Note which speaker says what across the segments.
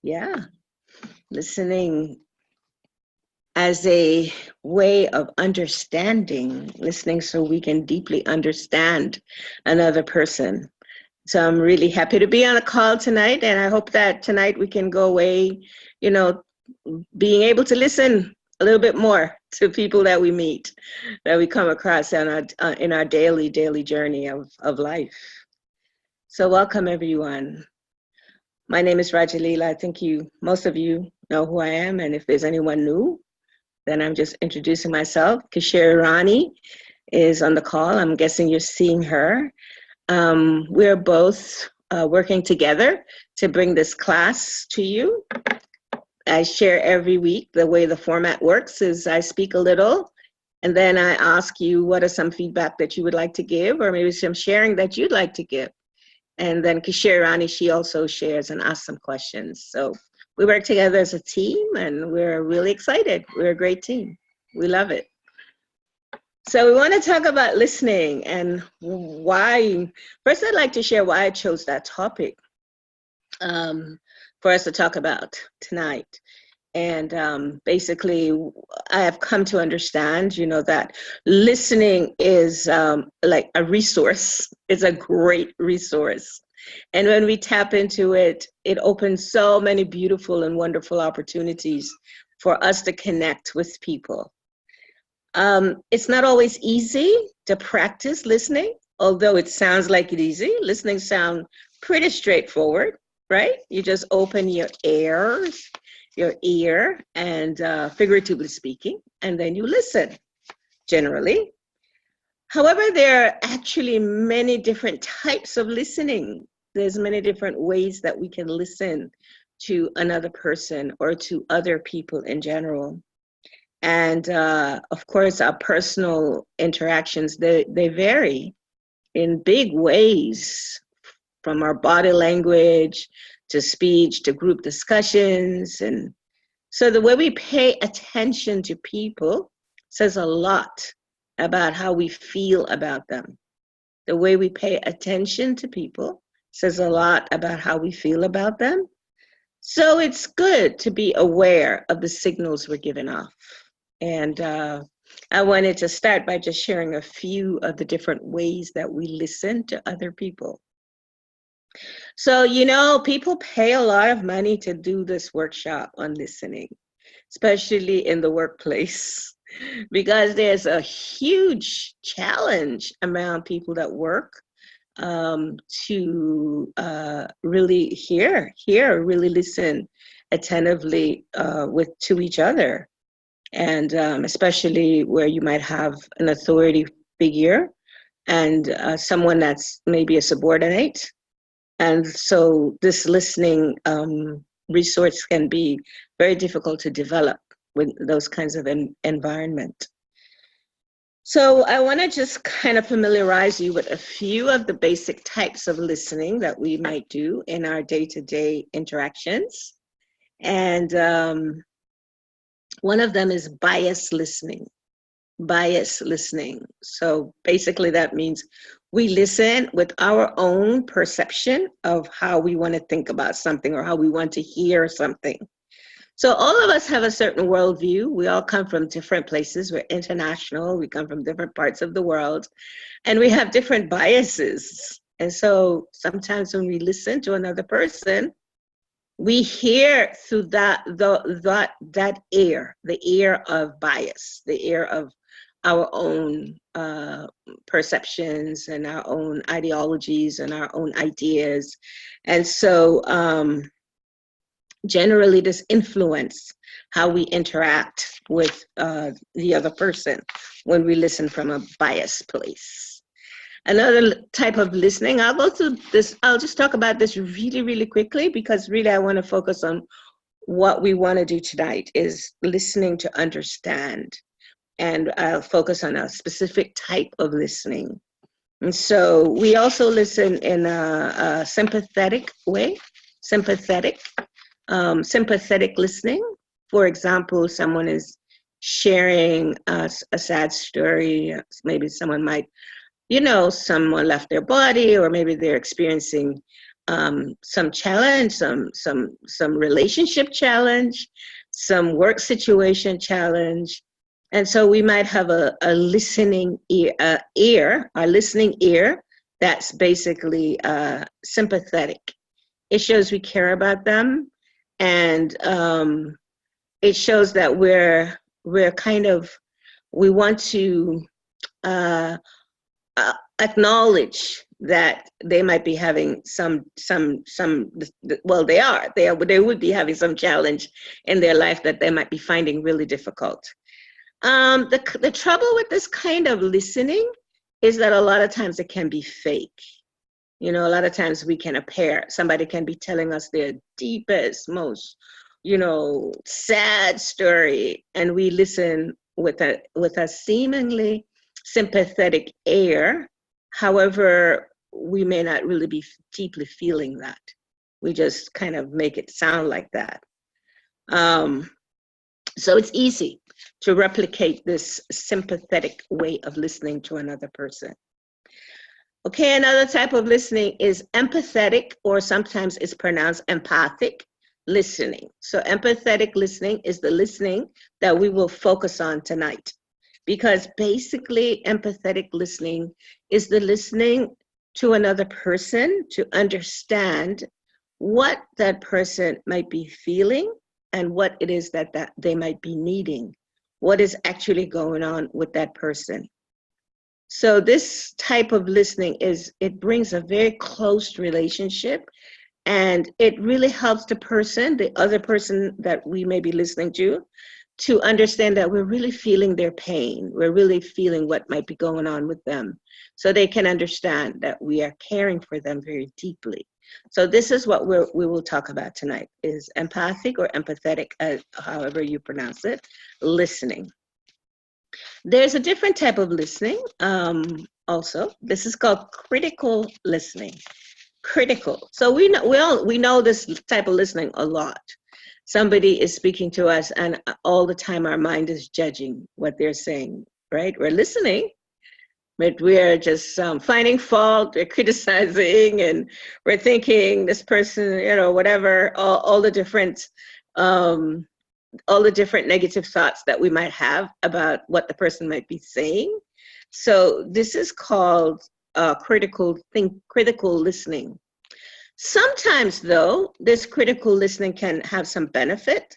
Speaker 1: Yeah, listening as a way of understanding, listening so we can deeply understand another person. So I'm really happy to be on a call tonight, and I hope that tonight we can go away, you know, being able to listen a little bit more to people that we meet, that we come across in our daily journey of life. So welcome everyone. My name is Vrajalila. I think most of you know who I am, and if there's anyone new, then I'm just introducing myself. Kishore Rani is on the call. I'm guessing you're seeing her. We're both working together to bring this class to you. I share every week. The way the format works is I speak a little, and then I ask you what are some feedback that you would like to give, or maybe some sharing that you'd like to give. And then Kishore Rani, she also shares and asks some questions. So we work together as a team, and we're really excited. We're a great team. We love it. So we want to talk about listening and why. First, I'd like to share why I chose that topic for us to talk about tonight. And basically, I have come to understand, that listening is like a resource. It's a great resource. And when we tap into it, it opens so many beautiful and wonderful opportunities for us to connect with people. It's not always easy to practice listening, although it sounds like it's easy. Listening sounds pretty straightforward, right? You just open your ear, and figuratively speaking, and then you listen, generally. However, there are actually many different types of listening. There's many different ways that we can listen to another person or to other people in general. And of course, our personal interactions, they vary in big ways, from our body language to speech to group discussions. And so the way we pay attention to people says a lot about how we feel about them. The way we pay attention to people says a lot about how we feel about them. So it's good to be aware of the signals we're giving off. And I wanted to start by just sharing a few of the different ways that we listen to other people. So, people pay a lot of money to do this workshop on listening, especially in the workplace, because there's a huge challenge around people that work to really really listen attentively to each other. And especially where you might have an authority figure and someone that's maybe a subordinate. And so this listening resource can be very difficult to develop with those kinds of environment. So I want to just kind of familiarize you with a few of the basic types of listening that we might do in our day-to-day interactions. And one of them is bias listening. Bias listening. So basically that means we listen with our own perception of how we want to think about something or how we want to hear something. So all of us have a certain worldview. We all come from different places. We're international. We come from different parts of the world, and we have different biases. And so sometimes when we listen to another person, we hear through that ear, the ear of bias, the ear of our own perceptions and our own ideologies and our own ideas. And so generally this influence how we interact with the other person when we listen from a biased place. Another type of listening, I'll go through this, I'll just talk about this really quickly, because really I want to focus on what we want to do tonight is listening to understand. And I'll focus on a specific type of listening. And so we also listen in a sympathetic way, sympathetic listening. For example, someone is sharing a sad story. Maybe someone might, someone left their body, or maybe they're experiencing some challenge, some relationship challenge, some work situation challenge. And so we might have a listening a listening ear that's basically sympathetic. It shows we care about them, and it shows that we're kind of, we want to uh, acknowledge that they might be having well, they would be having some challenge in their life that they might be finding really difficult. The trouble with this kind of listening is that a lot of times it can be fake. You know, a lot of times we can appear, somebody can be telling us their deepest, most, sad story, and we listen with a seemingly sympathetic air. However, we may not really be deeply feeling that. We just kind of make it sound like that. So it's easy to replicate this sympathetic way of listening to another person. Okay, another type of listening is empathetic, or sometimes it's pronounced empathic listening. So empathetic listening is the listening that we will focus on tonight, because basically empathetic listening is the listening to another person to understand what that person might be feeling and what it is that they might be needing, what is actually going on with that person. So this type of listening it brings a very close relationship, and it really helps the other person that we may be listening to understand that we're really feeling their pain. We're really feeling what might be going on with them, so they can understand that we are caring for them very deeply. So this is what we will talk about tonight, is empathic or empathetic, however you pronounce it, listening. There's a different type of listening also. This is called critical listening. Critical. So we know this type of listening a lot. Somebody is speaking to us, and all the time our mind is judging what they're saying, right? We're listening, but we're just finding fault, we're criticizing, and we're thinking this person, whatever, all the different negative thoughts that we might have about what the person might be saying. So this is called critical listening. Sometimes, though, this critical listening can have some benefit,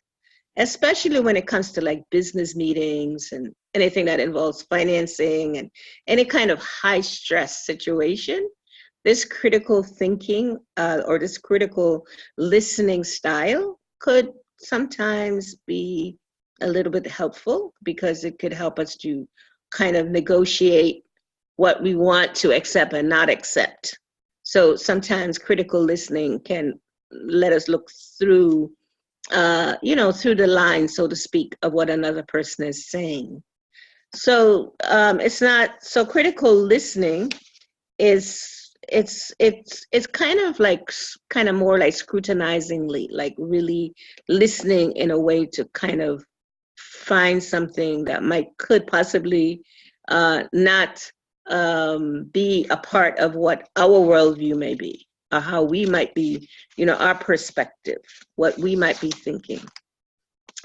Speaker 1: especially when it comes to like business meetings and anything that involves financing and any kind of high stress situation. This critical thinking or this critical listening style could sometimes be a little bit helpful, because it could help us to kind of negotiate what we want to accept and not accept. So sometimes critical listening can let us look through, through the line, so to speak, of what another person is saying. So it's not so critical listening it's kind of more like scrutinizingly, like really listening in a way to kind of find something that could possibly not be a part of what our worldview may be, or how we might be, our perspective, what we might be thinking.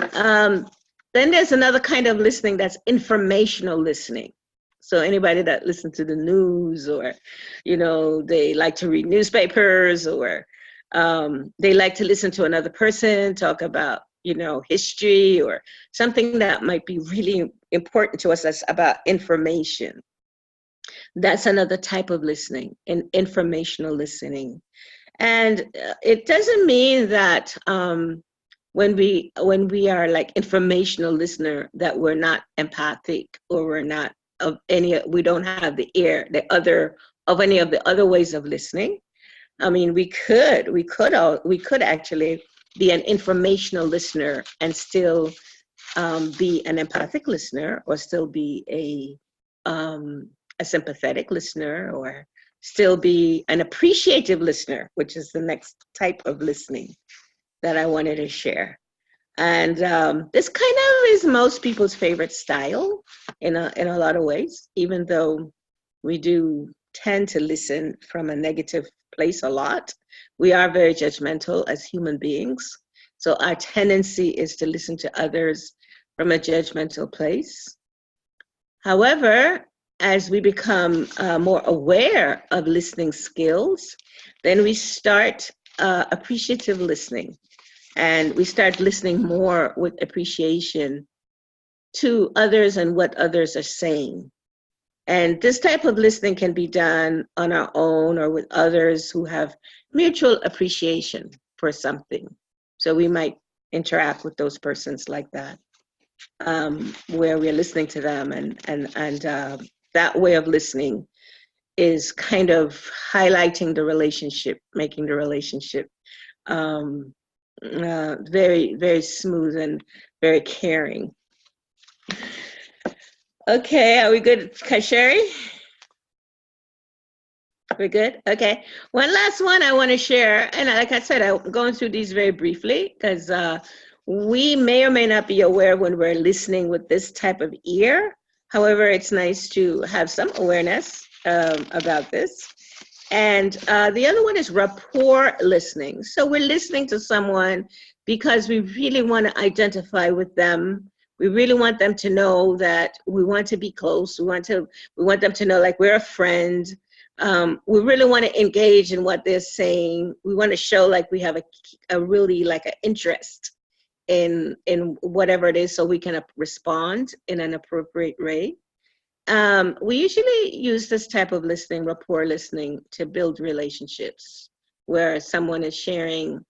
Speaker 1: Then there's another kind of listening that's informational listening. So anybody that listens to the news, or, they like to read newspapers, or they like to listen to another person talk about, history or something that might be really important to us, that's about information. That's another type of listening, informational listening. And it doesn't mean that when we are like informational listener that we're not empathic, or we're not we don't have the any of the other ways of listening. I mean, we could actually be an informational listener and still be an empathic listener, or still be a sympathetic listener, or still be an appreciative listener, which is the next type of listening that I wanted to share. And this kind of is most people's favorite style in a lot of ways, even though we do tend to listen from a negative place a lot. We are very judgmental as human beings. So our tendency is to listen to others from a judgmental place. However, as we become more aware of listening skills, then we start appreciative listening, and we start listening more with appreciation to others and what others are saying. And this type of listening can be done on our own or with others who have mutual appreciation for something. So we might interact with those persons like that, where we're listening to them, and that way of listening is kind of highlighting the relationship, making the relationship very, very smooth and very caring. Okay, are we good, Kasheri? We're good? Okay. One last one I want to share. And like I said, I'm going through these very briefly because we may or may not be aware when we're listening with this type of ear. However, it's nice to have some awareness about this. And the other one is rapport listening. So we're listening to someone because we really want to identify with them. We really want them to know that we want to be close. We want them to know like we're a friend. We really want to engage in what they're saying. We want to show like we have a really like an interest in whatever it is, so we can respond in an appropriate way. We usually use this type of listening, rapport listening, to build relationships where someone is sharing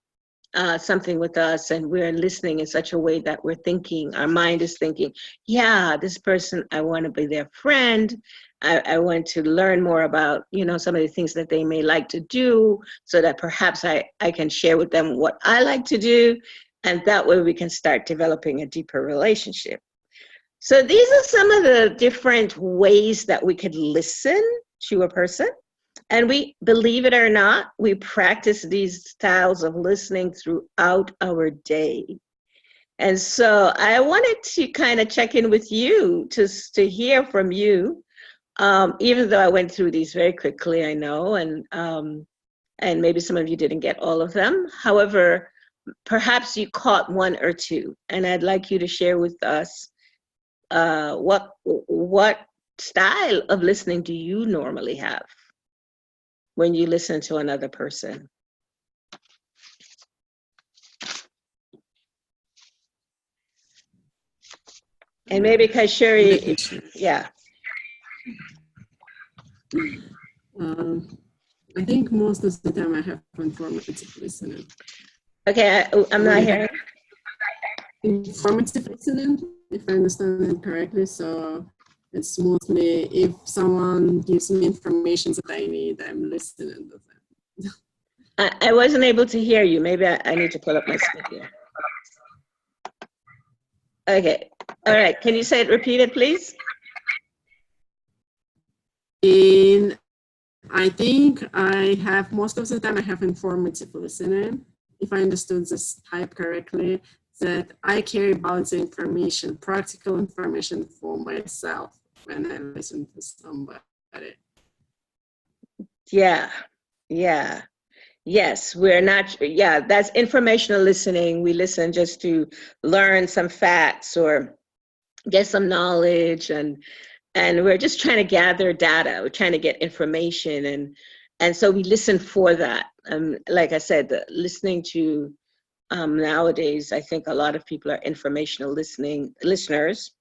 Speaker 1: something with us and we're listening in such a way that we're thinking, our mind is thinking, yeah, this person, I want to be their friend. I want to learn more about, some of the things that they may like to do, so that perhaps I can share with them what I like to do. And that way we can start developing a deeper relationship. So these are some of the different ways that we could listen to a person. And we, believe it or not, we practice these styles of listening throughout our day. And so I wanted to kind of check in with you to hear from you, even though I went through these very quickly, I know, and maybe some of you didn't get all of them. However, perhaps you caught one or two, and I'd like you to share with us what style of listening do you normally have when you listen to another person? And maybe Kasheri, yeah.
Speaker 2: I think most of the time I have informative listening.
Speaker 1: Okay, I'm not hearing.
Speaker 2: Informative listening, if I understand it correctly. So it's mostly if someone gives me information that I need, I'm listening to them.
Speaker 1: I wasn't able to hear you. Maybe I need to pull up my speaker. Okay. All right. Can you say it, repeat it, please?
Speaker 2: I think I have, most of the time I have informative listening, if I understood this type correctly, that I care about the information, practical information for myself when I listen to somebody.
Speaker 1: Yeah. Yes, we're not, that's informational listening. We listen just to learn some facts or get some knowledge, and we're just trying to gather data. We're trying to get information, and so we listen for that. Like I said, listening to nowadays, I think a lot of people are informational listeners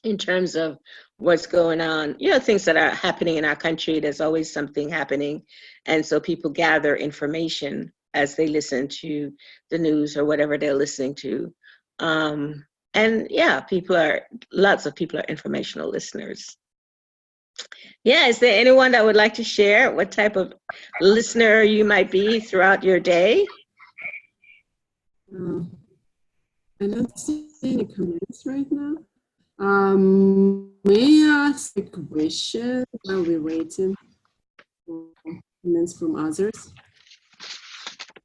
Speaker 1: in terms of what's going on, things that are happening in our country. There's always something happening. And so people gather information as they listen to the news or whatever they're listening to. And yeah, lots of people are informational listeners. Yeah, is there anyone that would like to share what type of listener you might be throughout your day?
Speaker 2: I don't see any comments right now. May I ask a question while we're waiting for comments from others?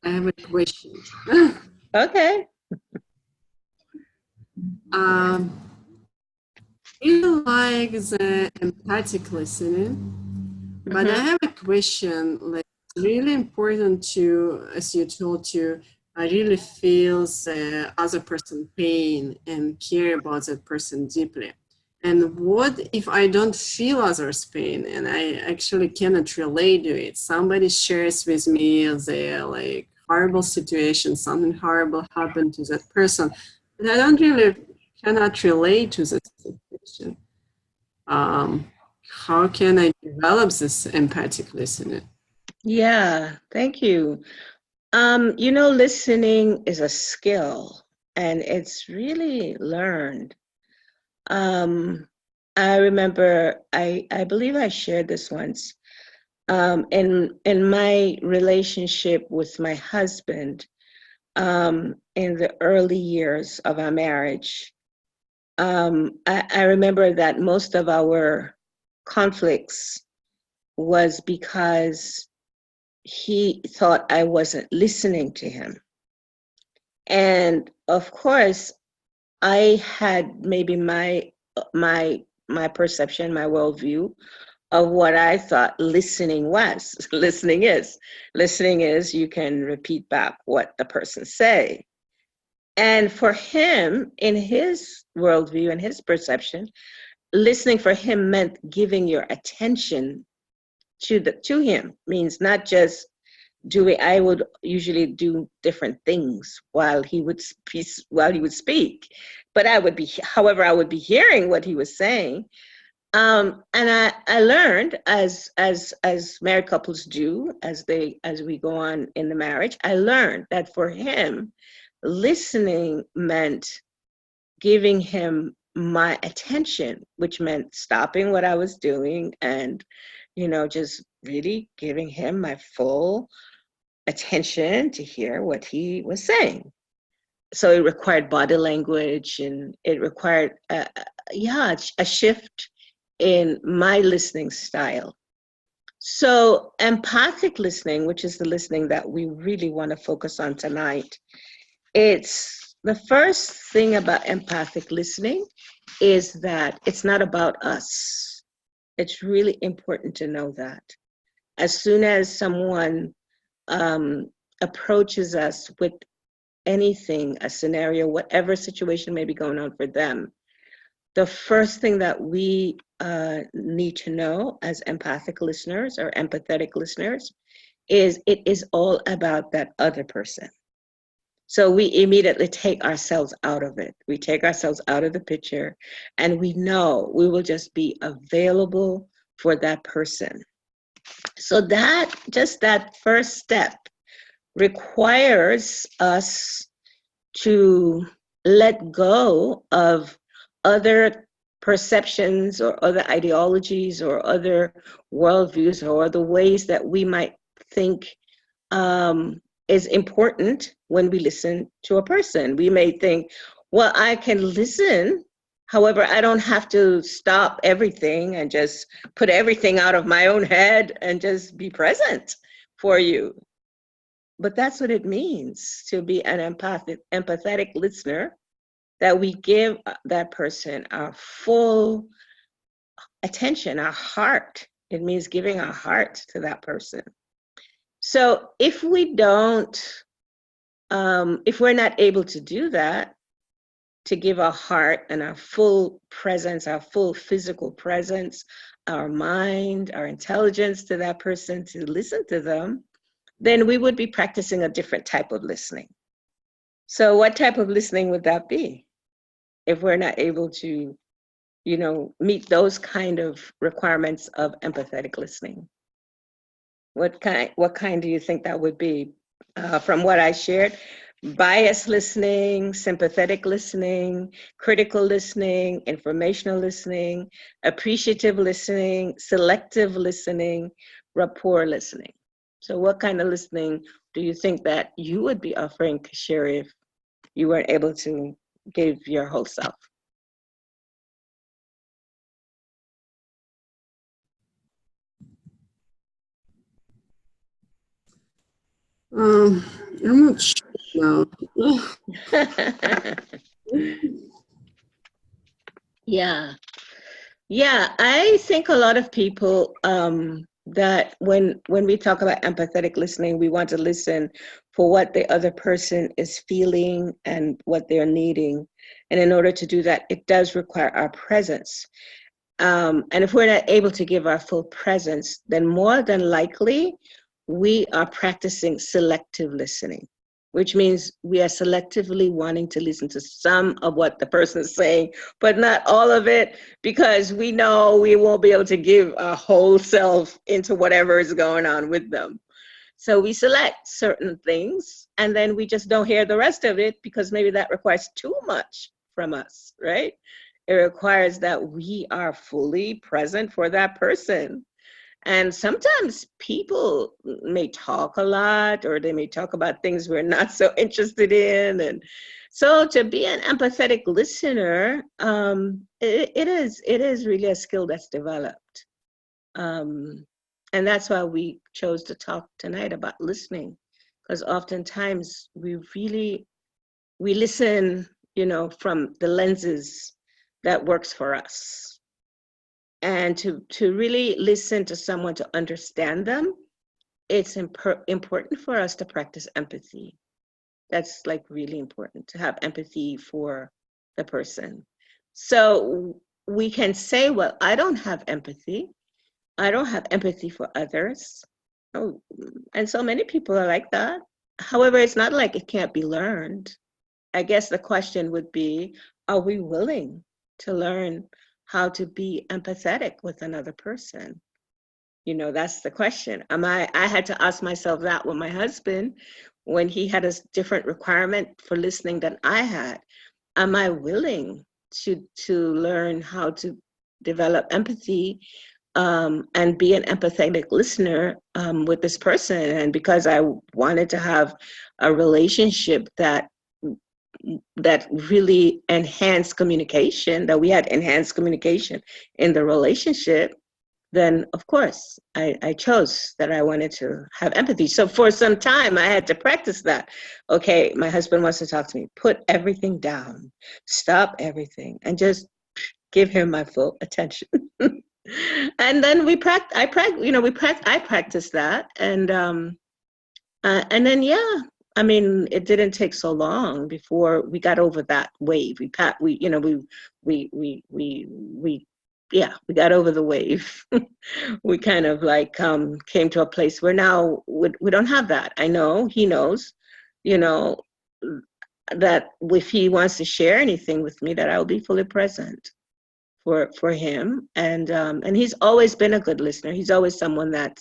Speaker 2: I have a question.
Speaker 1: Okay.
Speaker 2: I like the empathic listening, but I have a question. Like, really important to, as you told, to really feel the other person pain and care about that person deeply. And what if I don't feel others pain and I actually cannot relate to it? Somebody shares with me their like horrible situation, something horrible happened to that person, but I don't really cannot relate to that situation. um, how can I develop this empathic listening?
Speaker 1: Yeah, thank you. Listening is a skill and it's really learned. Um, I remember, I believe I shared this once. In my relationship with my husband, in the early years of our marriage, I remember that most of our conflicts was because he thought I wasn't listening to him. And of course, I had maybe my perception, my worldview of what I thought listening was. Listening is you can repeat back what the person say. And for him, in his worldview and his perception, listening for him meant giving your attention to him. Means not just doing. I would usually do different things while he would speak, but however, I would be hearing what he was saying. And I learned, as married couples do, as we go on in the marriage, I learned that for him, listening meant giving him my attention, which meant stopping what I was doing and, just really giving him my full attention to hear what he was saying. So it required body language and it required, a shift in my listening style. So empathic listening, which is the listening that we really want to focus on tonight, it's the first thing about empathic listening is that it's not about us. It's really important to know that. As soon as someone approaches us with anything, a scenario, whatever situation may be going on for them, the first thing that we need to know as empathic listeners or empathetic listeners is it is all about that other person. So we immediately take ourselves out of it. We take ourselves out of the picture and we know we will just be available for that person. So that first step requires us to let go of other perceptions or other ideologies or other worldviews or other ways that we might think is important when we listen to a person. We may think, well, I can listen. However, I don't have to stop everything and just put everything out of my own head and just be present for you. But that's what it means to be an empathetic listener, that we give that person our full attention, our heart. It means giving our heart to that person. So if we don't, if we're not able to do that, to give our heart and our full presence, our full physical presence, our mind, our intelligence to that person, to listen to them, then we would be practicing a different type of listening. So what type of listening would that be if we're not able to, meet those kind of requirements of empathetic listening? What kind do you think that would be? From what I shared, bias listening, sympathetic listening, critical listening, informational listening, appreciative listening, selective listening, rapport listening. So what kind of listening do you think that you would be offering, Kashir, if you weren't able to give your whole self?
Speaker 2: Um, I'm not sure now.
Speaker 1: Yeah. Yeah, I think a lot of people that when we talk about empathetic listening, we want to listen for what the other person is feeling and what they're needing. And in order to do that, it does require our presence. And if we're not able to give our full presence, then more than likely, we are practicing selective listening, which means we are selectively wanting to listen to some of what the person is saying, but not all of it, because we know we won't be able to give our whole self into whatever is going on with them. So we select certain things and then we just don't hear the rest of it because maybe that requires too much from us, right? It requires that we are fully present for that person. And sometimes people may talk a lot or they may talk about things we're not so interested in. And so to be an empathetic listener, it is really a skill that's developed. Um, and that's why we chose to talk tonight about listening, because oftentimes we listen, from the lenses that works for us. And to really listen to someone to understand them, it's important for us to practice empathy. That's like really important, to have empathy for the person. So we can say, well, I don't have empathy. I don't have empathy for others. Oh, and so many people are like that. However, it's not like it can't be learned. I guess the question would be, are we willing to learn how to be empathetic with another person? That's the question. I had to ask myself that with my husband when he had a different requirement for listening than I had. Am I willing to learn how to develop empathy and be an empathetic listener with this person? And because I wanted to have a relationship that really enhanced communication, that we had enhanced communication in the relationship, then of course I chose that I wanted to have empathy. So for some time I had to practice that. Okay, my husband wants to talk to me. Put everything down, stop everything, and just give him my full attention. And then I practiced that, and then I mean, it didn't take so long before we got over that wave. We we got over the wave. We kind of like came to a place where now we don't have that. I know he knows, you know, that if he wants to share anything with me, that I will be fully present for him. And he's always been a good listener. He's always someone that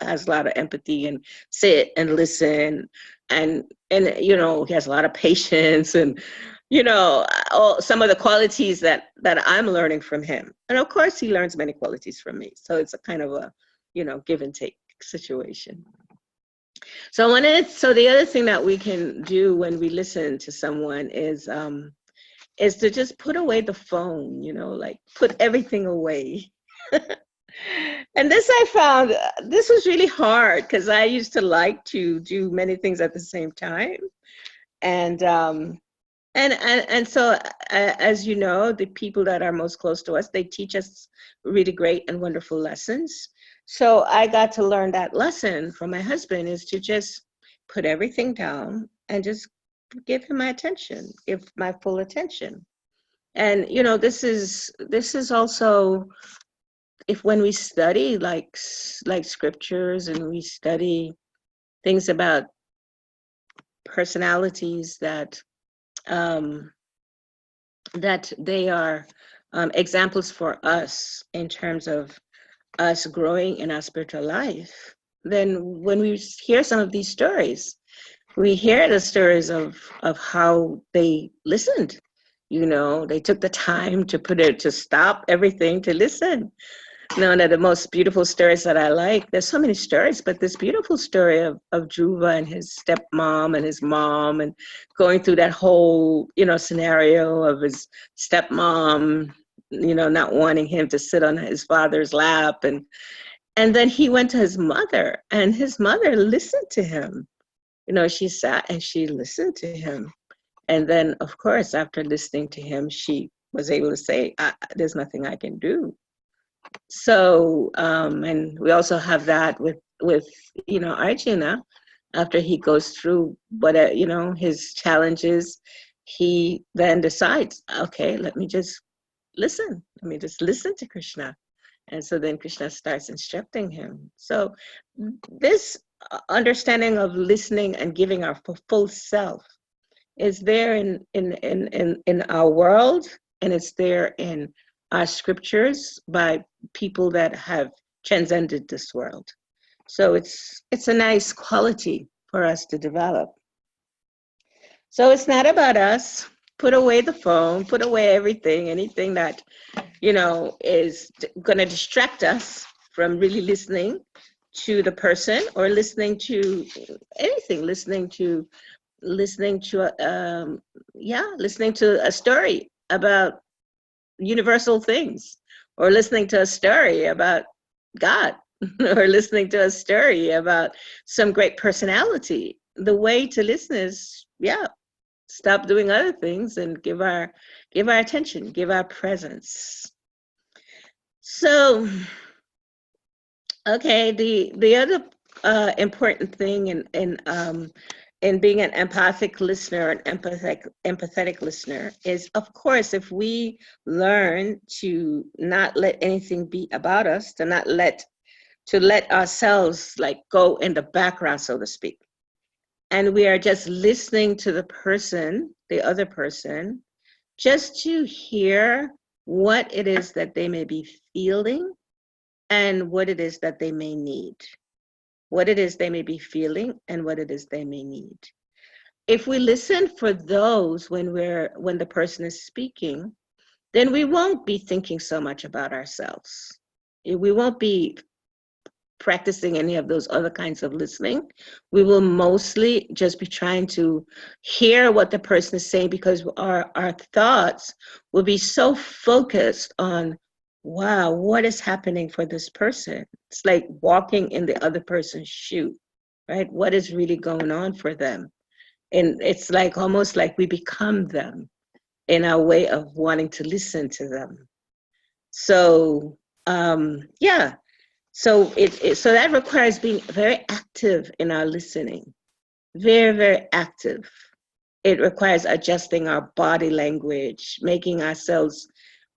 Speaker 1: has a lot of empathy and sit and listen, and he has a lot of patience, and some of the qualities that I'm learning from him. And of course he learns many qualities from me, so it's a kind of a give and take situation. So the other thing that we can do when we listen to someone is to just put away the phone, like put everything away. And this I found, this was really hard because I used to like to do many things at the same time. And so, as you know, the people that are most close to us, they teach us really great and wonderful lessons. So I got to learn that lesson from my husband, is to just put everything down and just give him my attention, give my full attention. And this is also, if when we study like scriptures, and we study things about personalities that they are examples for us in terms of us growing in our spiritual life, then when we hear some of these stories, we hear the stories of how they listened. They took the time to stop everything to listen. One of the most beautiful stories that I like, there's so many stories, but this beautiful story of Dhruva and his stepmom and his mom, and going through that whole, scenario of his stepmom, not wanting him to sit on his father's lap. And then he went to his mother, and his mother listened to him. She sat and she listened to him. And then, of course, after listening to him, she was able to say, there's nothing I can do. So, and we also have that with Arjuna, after he goes through his challenges, he then decides, okay, let me just listen. Let me just listen to Krishna. And so then Krishna starts instructing him. So this understanding of listening and giving our full self is there in our world, and it's there in our scriptures by people that have transcended this world. So it's a nice quality for us to develop. So it's not about us. Put away the phone, put away anything that is going to distract us from really listening to the person, or listening to anything, listening to listening to a story about universal things, or listening to a story about God, or listening to a story about some great personality. The way to listen is, stop doing other things and give our attention, give our presence. So, okay, the other important thing in being an empathic listener, an empathetic listener, is, of course, if we learn to not let anything be about us, to let ourselves like go in the background, so to speak, and we are just listening to the other person, just to hear what it is that they may be feeling and what it is that they may need. What it is they may be feeling and what it is they may need. If we listen for those when the person is speaking, then we won't be thinking so much about ourselves. We won't be practicing any of those other kinds of listening. We will mostly just be trying to hear what the person is saying, because our thoughts will be so focused on, wow, what is happening for this person? It's like walking in the other person's shoe, right? What is really going on for them? And it's like almost like we become them in our way of wanting to listen to them. So, so so that requires being very active in our listening, very, very active. It requires adjusting our body language, making ourselves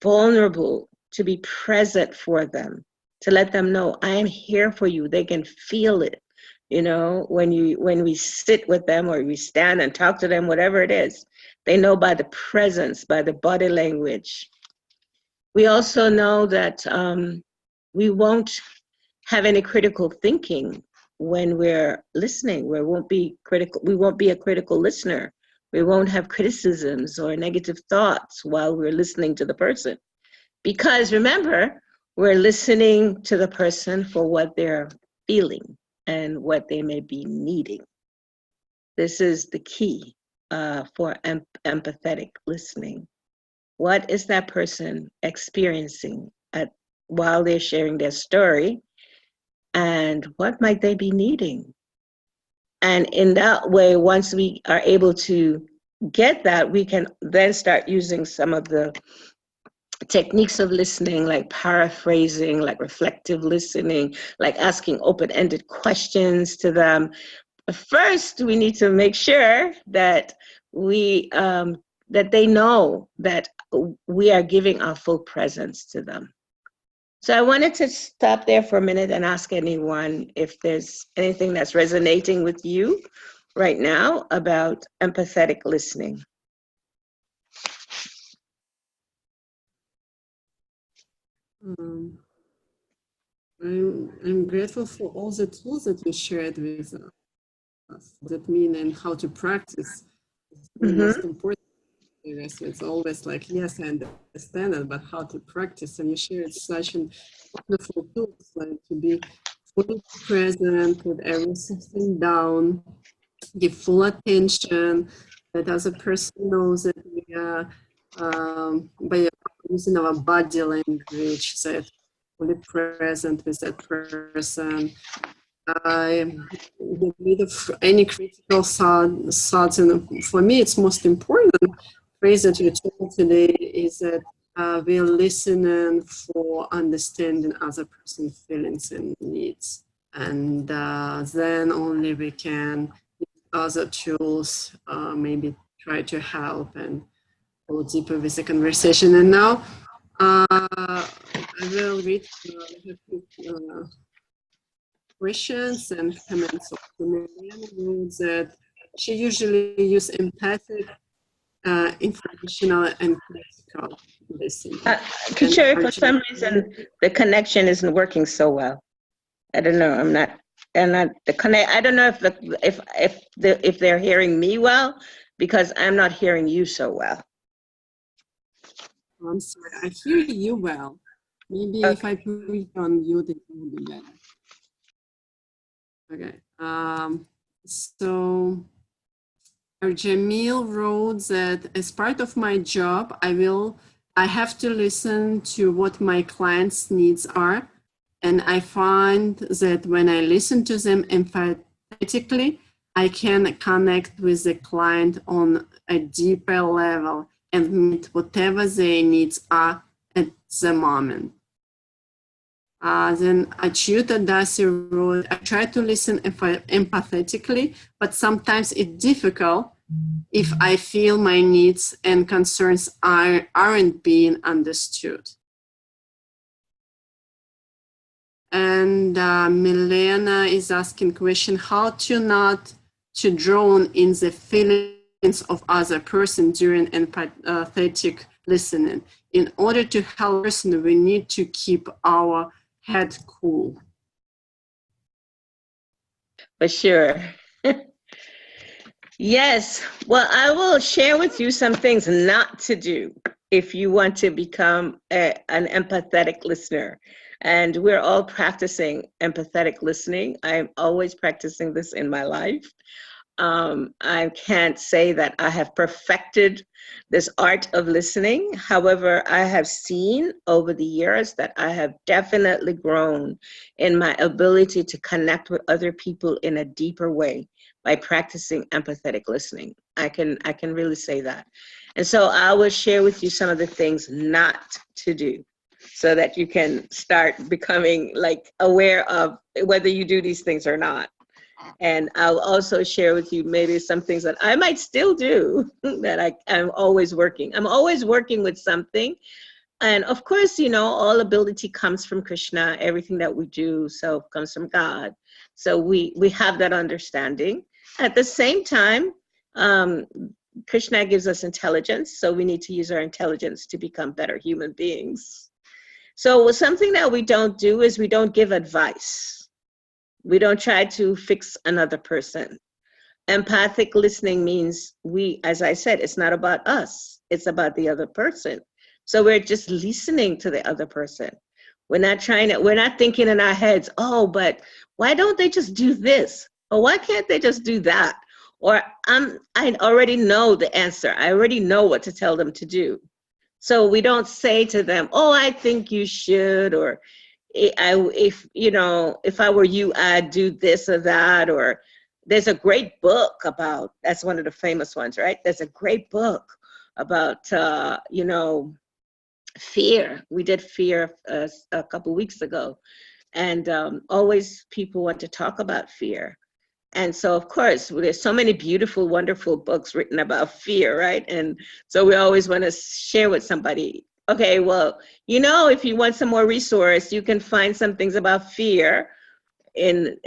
Speaker 1: vulnerable to be present for them, to let them know, I am here for you. They can feel it. When we sit with them or we stand and talk to them, whatever it is, they know by the presence, by the body language. We also know that we won't have any critical thinking when we're listening. We won't be critical. We won't be a critical listener. We won't have criticisms or negative thoughts while we're listening to the person. Because remember, we're listening to the person for what they're feeling and what they may be needing. This is the key for empathetic listening. What is that person experiencing while they're sharing their story? And what might they be needing? And in that way, once we are able to get that, we can then start using some of the techniques of listening, like paraphrasing, like reflective listening, like asking open-ended questions to them. First, we need to make sure that that they know that we are giving our full presence to them. So I wanted to stop there for a minute and ask anyone if there's anything that's resonating with you right now about empathetic listening.
Speaker 2: I'm grateful for all the tools that you shared with us, that mean and how to practice. It's the most important. Yes, it's always like, yes, I understand it, but how to practice? And you shared such an wonderful tools, like to be fully present, put everything down, give full attention, that other person knows that we are by using our body language, that fully present with that person. Get rid of any critical thoughts, and for me, it's most important phrase that you told today is that we're listening for understanding other person's feelings and needs. And then only we can use other tools, maybe try to help and go deeper with the conversation. And now I will read questions and comments of Milena Rose that she usually use empathic, informational, and critical listening.
Speaker 1: Kishori, for some reason, the connection isn't working so well. I don't know. I'm not the connect. I don't know if they're hearing me well, because I'm not hearing you so well.
Speaker 2: I'm sorry, I hear you well. Maybe if I put it on mute, it will be better. Okay. So Jamil wrote that as part of my job, I have to listen to what my clients' needs are. And I find that when I listen to them empathetically, I can connect with the client on a deeper level and meet whatever their needs are at the moment. Then Achyuta Dasi wrote, I try to listen empathetically, but sometimes it's difficult if I feel my needs and concerns aren't being understood. And Milena is asking question, how to not to drown in the feelings of other person during empathetic listening. In order to help a person, we need to keep our head cool.
Speaker 1: For sure. Yes. Well, I will share with you some things not to do if you want to become an empathetic listener. And we're all practicing empathetic listening. I'm always practicing this in my life. I can't say that I have perfected this art of listening. However, I have seen over the years that I have definitely grown in my ability to connect with other people in a deeper way by practicing empathetic listening. I can really say that. And so I will share with you some of the things not to do so that you can start becoming like aware of whether you do these things or not. And I'll also share with you maybe some things that I might still do that I'm always working. I'm always working with something. And of course, you know, all ability comes from Krishna. Everything that we do comes from God. So we have that understanding. At the same time, Krishna gives us intelligence. So we need to use our intelligence to become better human beings. So something that we don't do is we don't give advice. We don't try to fix another person. Empathic listening means as I said, it's not about us. It's about the other person. So we're just listening to the other person. We're not thinking in our heads, oh, but why don't they just do this? Or why can't they just do that? Or I already know the answer. I already know what to tell them to do. So we don't say to them, oh, I think you should, or if I were you, I'd do this or that. Or there's a great book that's one of the famous ones, right? There's a great book about, fear. We did fear a couple weeks ago. And always people want to talk about fear. And so, of course, there's so many beautiful, wonderful books written about fear, right? And so we always want to share with somebody, okay, well, if you want some more resource, you can find some things about fear in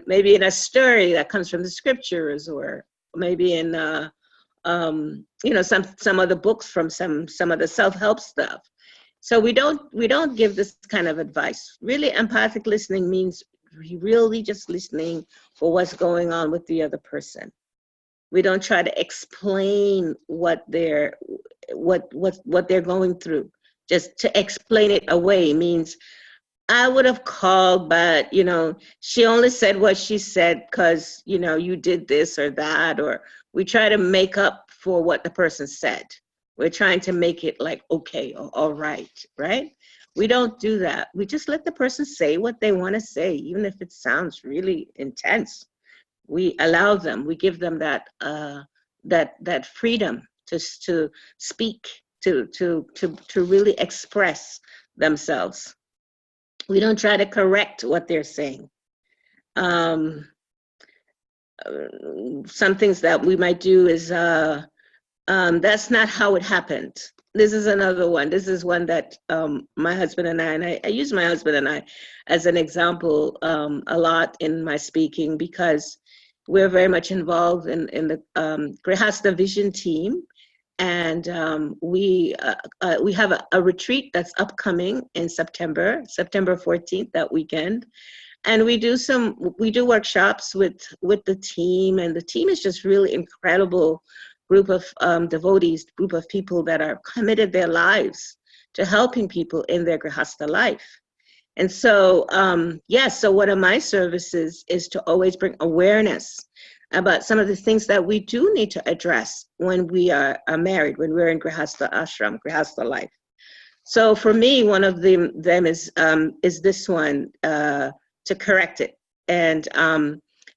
Speaker 1: maybe in a story that comes from the scriptures, or maybe in some of the books from some of the self-help stuff. So we don't give this kind of advice. Really, empathic listening means really just listening for what's going on with the other person. We don't try to explain what they're going through. Just to explain it away means I would have called, but she only said what she said because you did this or that, or we try to make up for what the person said. We're trying to make it like okay or all right? We don't do that. We just let the person say what they want to say, even if it sounds really intense. We allow them. We give them that freedom to speak, to really express themselves. We don't try to correct what they're saying. Um, some things that we might do is, that's not how it happened. This is another one. This is one that my husband and I use my husband and I as an example a lot in my speaking, because we're very much involved in the Grihasta Vision team. And we have a retreat that's upcoming in September 14th, that weekend. And we do workshops with the team, and the team is just really incredible group of devotees, group of people that are committed their lives to helping people in their Grihasta life. And so, so one of my services is to always bring awareness about some of the things that we do need to address when we are married, when we're in Grihasta ashram, Grihasta life. So for me, one of them is this one, to correct it. And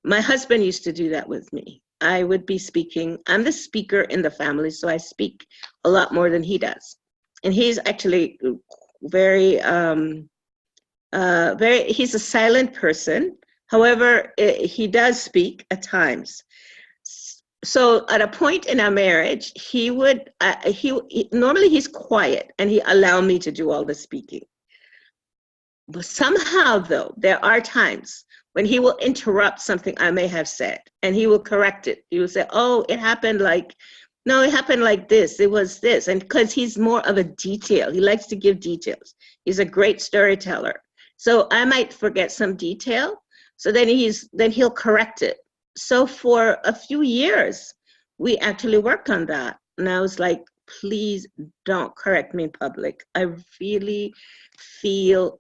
Speaker 1: my husband used to do that with me. I would be speaking. I'm the speaker in the family, so I speak a lot more than he does. And he's actually very, he's a silent person. However, he does speak at times. So at a point in our marriage, he would, normally he's quiet and he allowed me to do all the speaking. But somehow, though, there are times when he will interrupt something I may have said, and he will correct it. He will say, oh, it happened like this, it was this. And because he's more of a detail, he likes to give details. He's a great storyteller. So I might forget some detail, so then he'll correct it. So for a few years, we actually worked on that. And I was like, please don't correct me in public. I really feel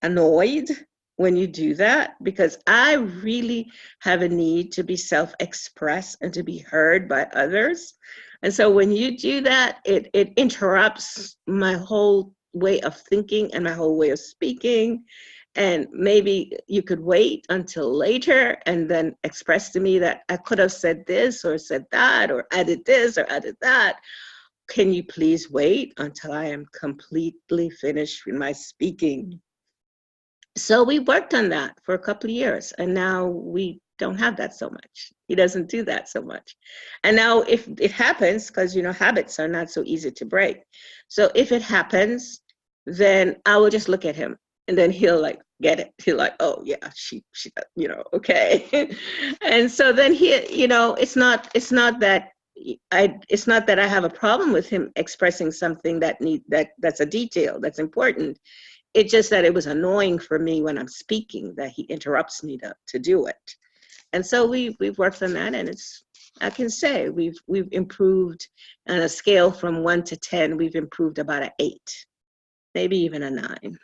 Speaker 1: annoyed when you do that, because I really have a need to be self-expressed and to be heard by others. And so when you do that, it interrupts my whole way of thinking and my whole way of speaking. And maybe you could wait until later and then express to me that I could have said this or said that or added this or added that. Can you please wait until I am completely finished with my speaking? So we worked on that for a couple of years, and now we don't have that so much. He doesn't do that so much. And now if it happens, because habits are not so easy to break. So if it happens, then I will just look at him, and then he'll like get it. He'll like, oh yeah, she okay. And so then it's not that I have a problem with him expressing something that's a detail that's important. It's just that it was annoying for me when I'm speaking that he interrupts me to do it. And so we've worked on that, and I can say we've improved on a scale from 1 to 10. We've improved about an 8, maybe even a 9.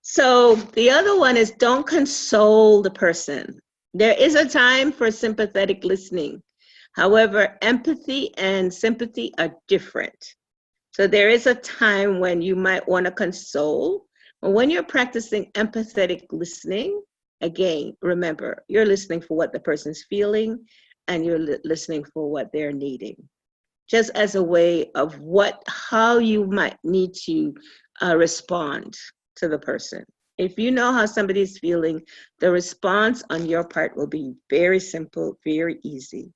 Speaker 1: So the other one is don't console the person. There is a time for sympathetic listening. However, empathy and sympathy are different. So there is a time when you might want to console. But when you're practicing empathetic listening, again, remember, you're listening for what the person's feeling and you're listening for what they're needing. Just as a way of how you might need to respond to the person. If you know how somebody's feeling, the response on your part will be very simple, very easy.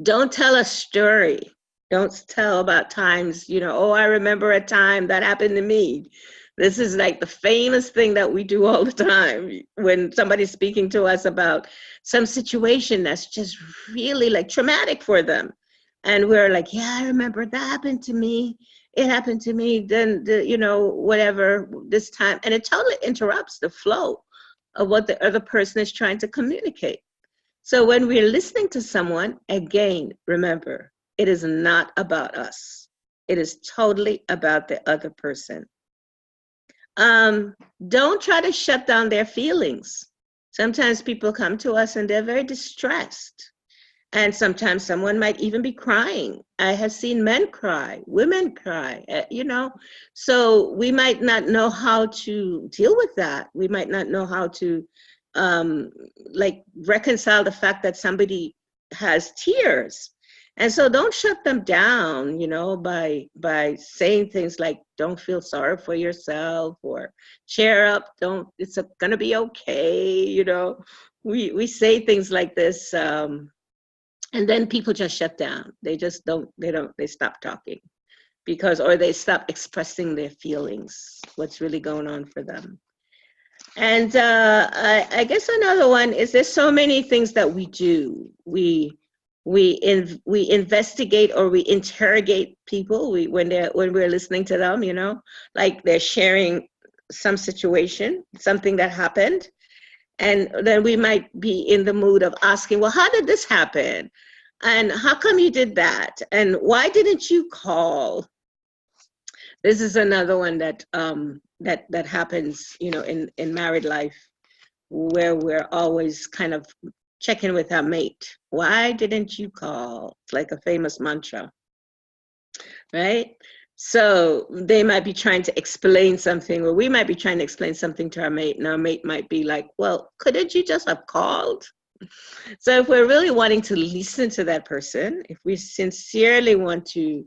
Speaker 1: Don't tell a story. Don't tell about times, oh, I remember a time that happened to me. This is like the famous thing that we do all the time when somebody's speaking to us about some situation that's just really like traumatic for them. And we're like, yeah, I remember that happened to me. It happened to me, then, whatever, this time. And it totally interrupts the flow of what the other person is trying to communicate. So when we're listening to someone, again, remember, it is not about us. It is totally about the other person. Don't try to shut down their feelings. Sometimes people come to us and they're very distressed. And sometimes someone might even be crying. I have seen men cry, women cry, So we might not know how to deal with that. We might not know how to reconcile the fact that somebody has tears. And so don't shut them down, by saying things like, don't feel sorry for yourself, or cheer up, don't, it's gonna be okay, we say things like this, and then people just shut down. They just they stop talking, or they stop expressing their feelings, what's really going on for them. And I guess another one is, there's so many things that we do. We investigate, or we interrogate people, when we're listening to them, like they're sharing some situation, something that happened, and then we might be in the mood of asking, well, how did this happen? And how come you did that? And why didn't you call? This is another one that happens, in married life, where we're always kind of checking with our mate. Why didn't you call? It's like a famous mantra, right? So they might be trying to explain something, or we might be trying to explain something to our mate, and our mate might be like, well, couldn't you just have called? So if we're really wanting to listen to that person, if we sincerely want to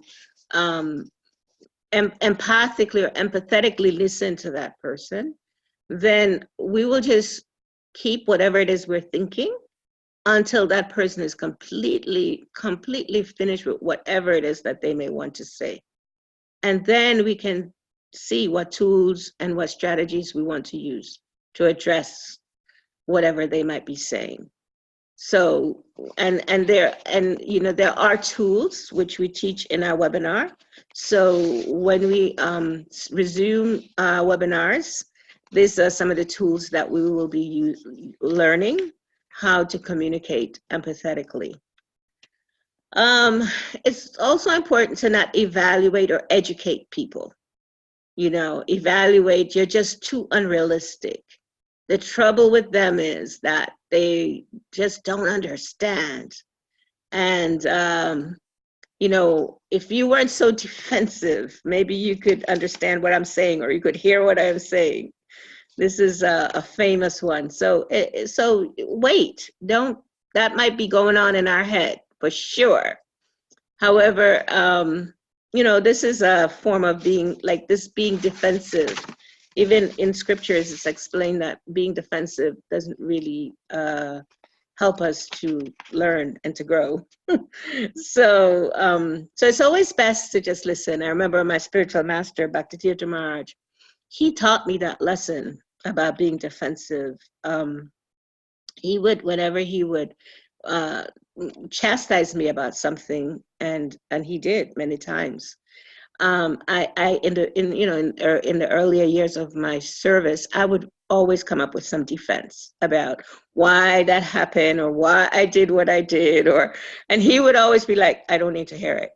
Speaker 1: empathically or empathetically listen to that person, then we will just keep whatever it is we're thinking until that person is completely finished with whatever it is that they may want to say. And then we can see what tools and what strategies we want to use to address whatever they might be saying. So, and there are tools which we teach in our webinar. So when we resume webinars, these are some of the tools that we will be learning how to communicate empathetically. It's also important to not evaluate or educate people. Evaluate, you're just too unrealistic. The trouble with them is that they just don't understand. And, if you weren't so defensive, maybe you could understand what I'm saying, or you could hear what I'm saying. This is a famous one. So wait, that might be going on in our head for sure. However, this is a form of being defensive. Even in scriptures, it's explained that being defensive doesn't really help us to learn and to grow. So it's always best to just listen. I remember my spiritual master, Bhakti Tirtha Maharaj, he taught me that lesson about being defensive. He would, whenever he would chastise me about something, and he did many times. I in the earlier years of my service, I would always come up with some defense about why that happened, or why I did what I did, and he would always be like, I don't need to hear it.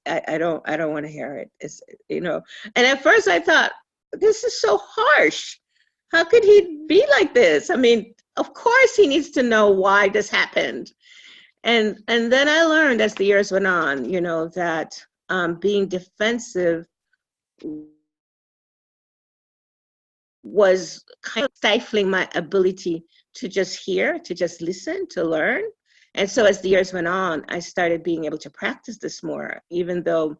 Speaker 1: I don't want to hear it. It's, and at first I thought, this is so harsh. How could he be like this? I mean, of course he needs to know why this happened. And then I learned as the years went on, that being defensive was kind of stifling my ability to just hear, to just listen, to learn. And so as the years went on, I started being able to practice this more, even though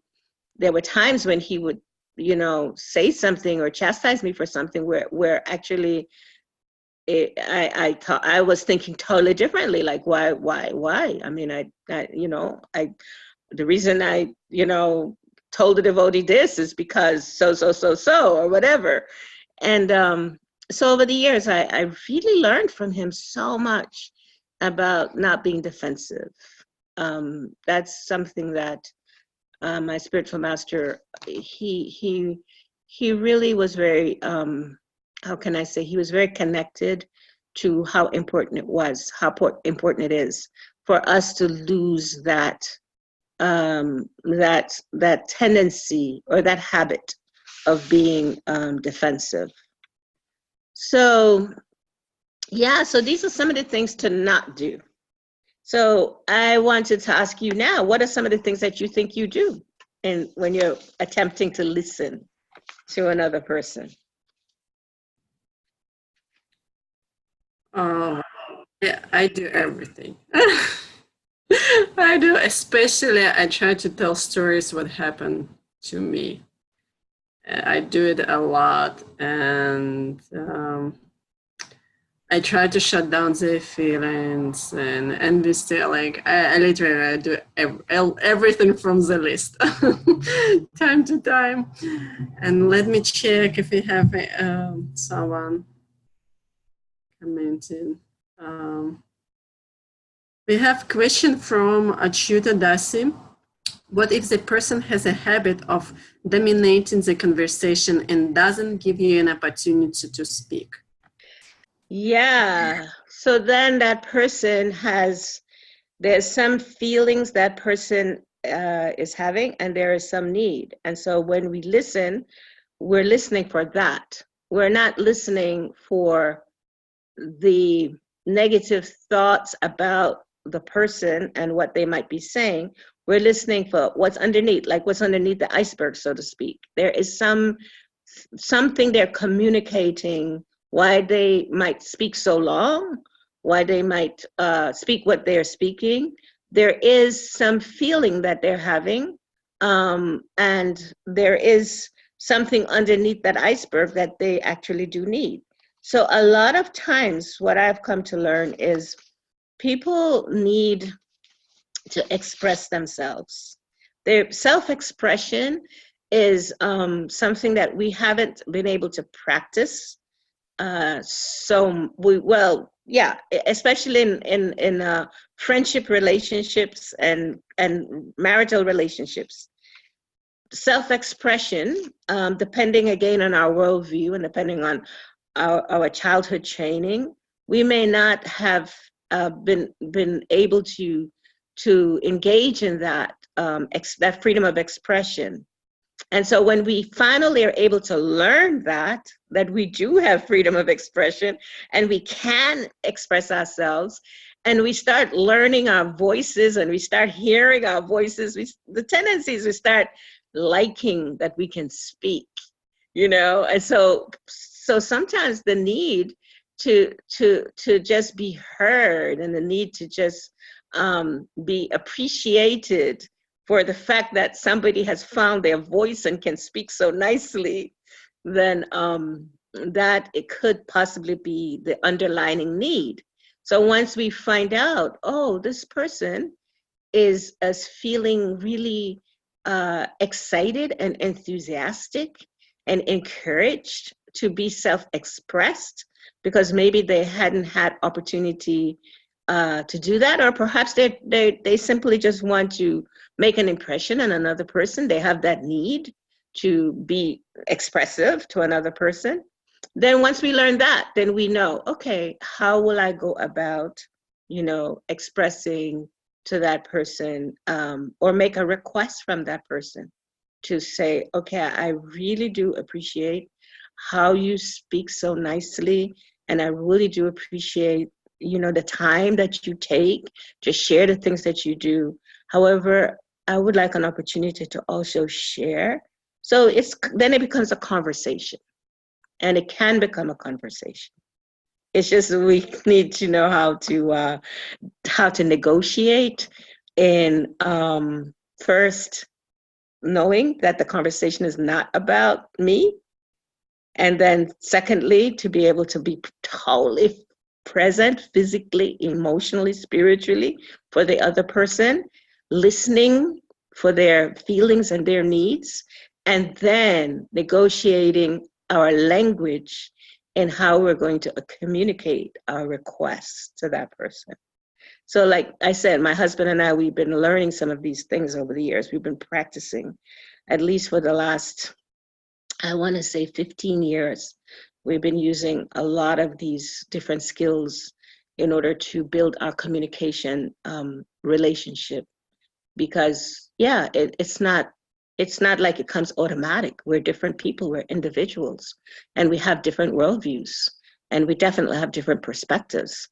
Speaker 1: there were times when he would, say something or chastise me for something where actually I thought I was thinking totally differently. Like, why? I mean, the reason I, told the devotee this is because so, or whatever. And so over the years, I really learned from him so much about not being defensive. That's something that my spiritual master, he really was very, how can I say, he was very connected to how important it was, how important it is for us to lose that tendency or that habit of being defensive. So yeah, so these are some of the things to not do. So I wanted to ask you now, what are some of the things that you think you do when you're attempting to listen to another person?
Speaker 2: Yeah, I do everything. I do, especially I try to tell stories what happened to me. I do it a lot, and I try to shut down the feelings and be still. Like I literally do everything from the list, time to time. And let me check if we have someone commenting. We have question from Achyuta Dasi. What if the person has a habit of dominating the conversation and doesn't give you an opportunity to speak?
Speaker 1: Yeah. So then that person there's some feelings that person is having, and there is some need. And so when we listen, we're listening for that. We're not listening for the negative thoughts about the person and what they might be saying. We're listening for what's underneath, like what's underneath the iceberg, so to speak. There is something they're communicating, why they might speak so long, why they might speak what they're speaking. There is some feeling that they're having, and there is something underneath that iceberg that they actually do need. So a lot of times what I've come to learn is people need to express themselves. Their self-expression is something that we haven't been able to practice. Especially in friendship relationships and marital relationships. Self-expression, depending again on our worldview and depending on our childhood training, we may not have been able to engage in that that freedom of expression. And so when we finally are able to learn that we do have freedom of expression and we can express ourselves, and we start learning our voices and we start hearing our voices, the tendencies we start liking that we can speak, and so sometimes the need to just be heard and the need to just be appreciated for the fact that somebody has found their voice and can speak so nicely, then that it could possibly be the underlying need. So once we find out, oh, this person is feeling really excited and enthusiastic and encouraged to be self-expressed because maybe they hadn't had opportunity to do that, or perhaps they simply just want to make an impression on another person. They have that need to be expressive to another person. Then once we learn that, then we know, okay, how will I go about, expressing to that person, or make a request from that person to say, okay, I really do appreciate how you speak so nicely, and I really do appreciate the time that you take to share the things that you do. However, I would like an opportunity to also share. So then it becomes a conversation, and it can become a conversation. It's just we need to know how to negotiate, and first knowing that the conversation is not about me, and then secondly, to be able to be totally present physically, emotionally, spiritually for the other person, listening for their feelings and their needs, and then negotiating our language and how we're going to communicate our requests to that person. So like I said, my husband and I, we've been learning some of these things over the years. We've been practicing, at least for the last, I want to say 15 years. We've been using a lot of these different skills in order to build our communication relationship. Because it's not like it comes automatic. We're different people, we're individuals, and we have different worldviews, and we definitely have different perspectives.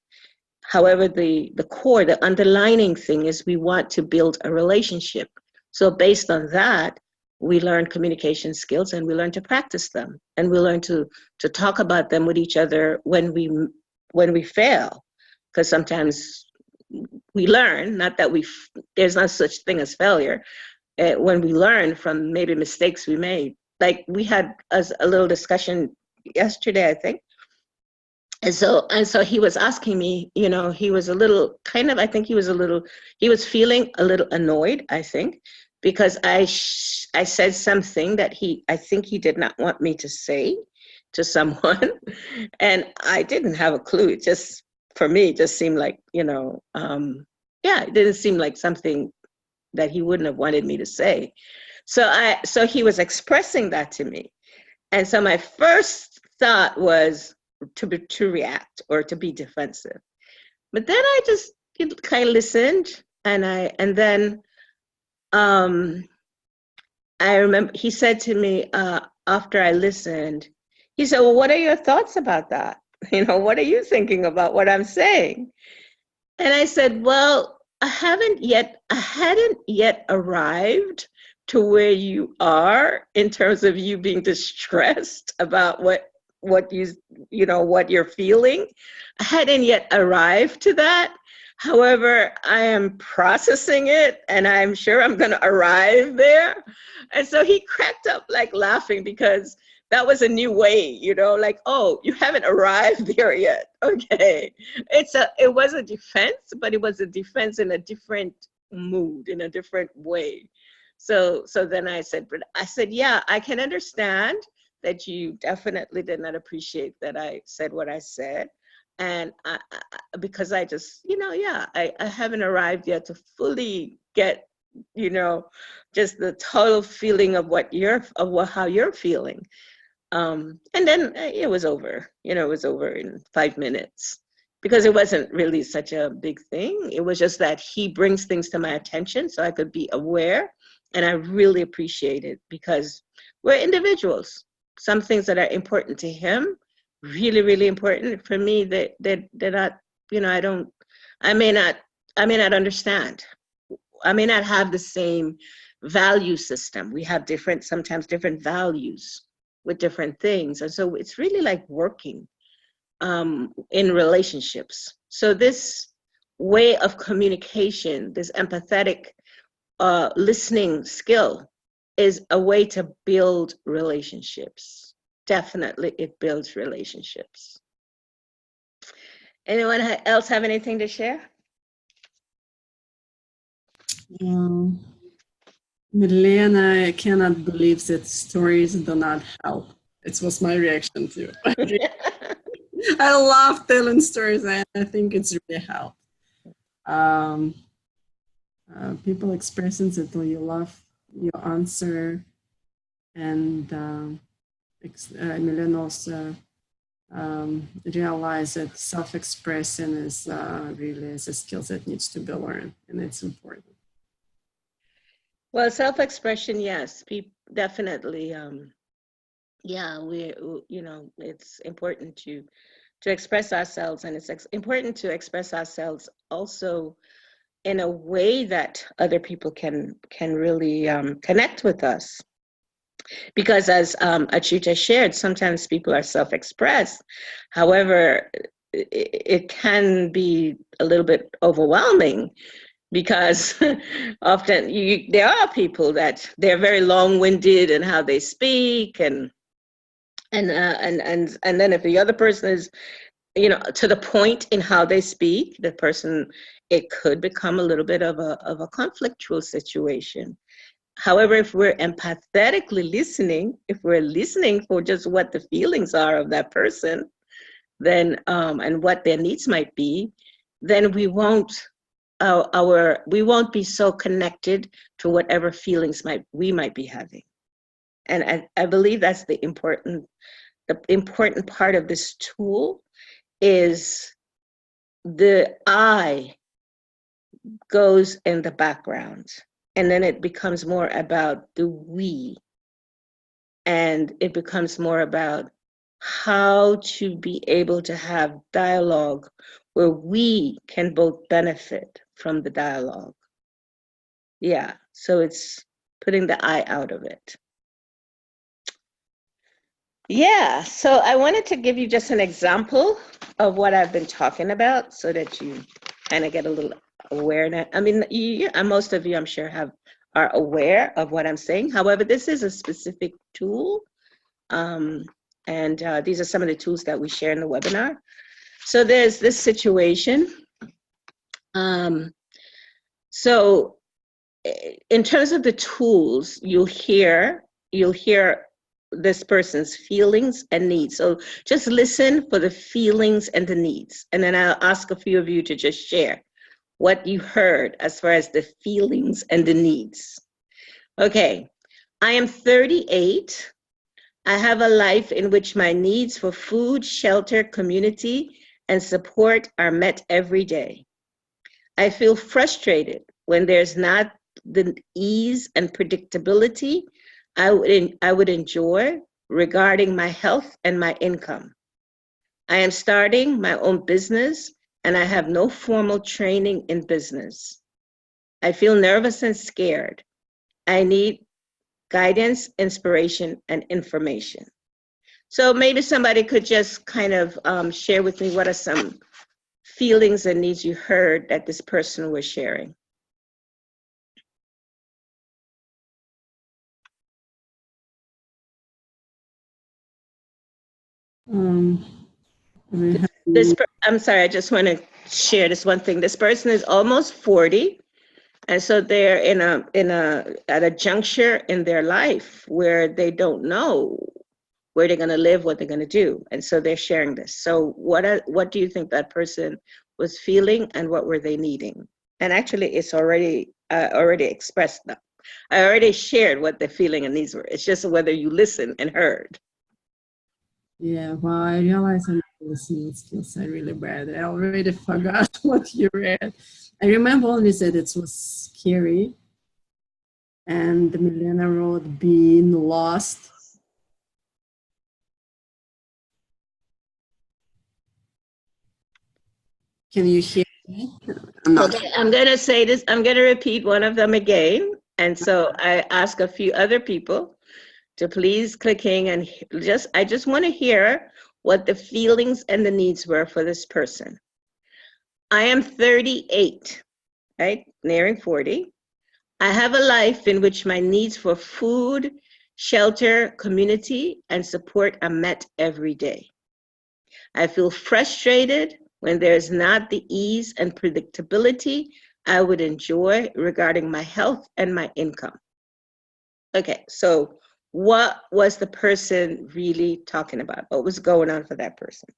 Speaker 1: However, the core, the underlining thing is we want to build a relationship. So based on that, we learn communication skills and we learn to practice them, and we learn to talk about them with each other when we fail, because sometimes we learn, not that there's no such thing as failure, when we learn from maybe mistakes we made. Like we had a little discussion yesterday, I think. And so he was asking me, he was a little kind of, I think he was feeling a little annoyed, I think, because I said something that I think he did not want me to say to someone. And I didn't have a clue. It just, for me, it just seemed like, yeah, it didn't seem like something that he wouldn't have wanted me to say. So he was expressing that to me. And so my first thought was to react or to be defensive. But then I just kind of listened, and then I remember he said to me after I listened, he said, "Well, what are your thoughts about that? What are you thinking about what I'm saying?" And I said, "Well, I hadn't yet arrived to where you are in terms of you being distressed about what what you're feeling. I hadn't yet arrived to that. However, I am processing it, and I'm sure I'm going to arrive there." And so he cracked up like laughing, because that was a new way, like, "Oh, you haven't arrived there yet. Okay." It was a defense, but it was a defense in a different mood, in a different way. So then I said, "Yeah, I can understand that you definitely did not appreciate that I said what I said. And because I just, yeah, I haven't arrived yet to fully get, just the total feeling of how you're feeling." And then it was over. It was over in 5 minutes, because it wasn't really such a big thing. It was just that he brings things to my attention so I could be aware. And I really appreciate it, because we're individuals. Some things that are important to him, really, really important for me, they're not, I may not, understand. I may not have the same value system. We have sometimes different values with different things. And so it's really like working in relationships. So this way of communication, this empathetic listening skill, is a way to build relationships. Definitely, it builds relationships. Anyone else have anything to share?
Speaker 2: Milena, I cannot believe that stories do not help. It was my reaction too. I love telling stories, and I think it's really helped. People expressing that you love your answer, and Milena also realize that self-expressing is really a skill that needs to be learned, and it's important.
Speaker 1: Well, self-expression, yes, definitely. Yeah, it's important to express ourselves, and it's important to express ourselves also in a way that other people can really connect with us. Because as Achuta shared, sometimes people are self-expressed. However, it can be a little bit overwhelming, because often there are people that they're very long-winded in how they speak, and then if the other person is, to the point in how they speak, it could become a little bit of a conflictual situation. However, if we're empathetically listening, if we're listening for just what the feelings are of that person, then and what their needs might be, then we won't be so connected to whatever feelings we might be having. And I believe that's the important part of this tool, is the I goes in the background, and then it becomes more about the we, and it becomes more about how to be able to have dialogue where we can both benefit from the dialogue. Yeah, so it's putting the I out of it. Yeah, so I wanted to give you just an example of what I've been talking about, so that you kind of get a little awareness. I mean, most of you, I'm sure, are aware of what I'm saying. However, this is a specific tool, and these are some of the tools that we share in the webinar. So there's this situation. So in terms of the tools, you'll hear this person's feelings and needs. So just listen for the feelings and the needs. And then I'll ask a few of you to just share what you heard as far as the feelings and the needs. Okay, I am 38. I have a life in which my needs for food, shelter, community, and support are met every day. I feel frustrated when there's not the ease and predictability I would enjoy regarding my health and my income. I am starting my own business and I have no formal training in business. I feel nervous and scared. I need guidance, inspiration, and information. So maybe somebody could just kind of share with me what are some feelings and needs you heard that this person was sharing. I'm sorry, I just want to share this one thing. This person is almost 40, and so they're at a juncture in their life where they don't know where they're going to live, what they're going to do, and so they're sharing this. So what do you think that person was feeling, and what were they needing? And actually, it's already expressed now. I already shared what the feeling and needs were. It's just whether you listened and heard.
Speaker 2: Yeah, well, I realized I'm listening skills are really bad. I already forgot what you read. I remember only that it was scary and the Millennium Road being lost. Can you hear me?
Speaker 1: Okay, I'm going to say this. I'm going to repeat one of them again. And so I ask a few other people to please click in and I just want to hear what the feelings and the needs were for this person. I am 38, right? Nearing 40. I have a life in which my needs for food, shelter, community, and support are met every day. I feel frustrated when there's not the ease and predictability I would enjoy regarding my health and my income. Okay, so what was the person really talking about? What was going on for that person?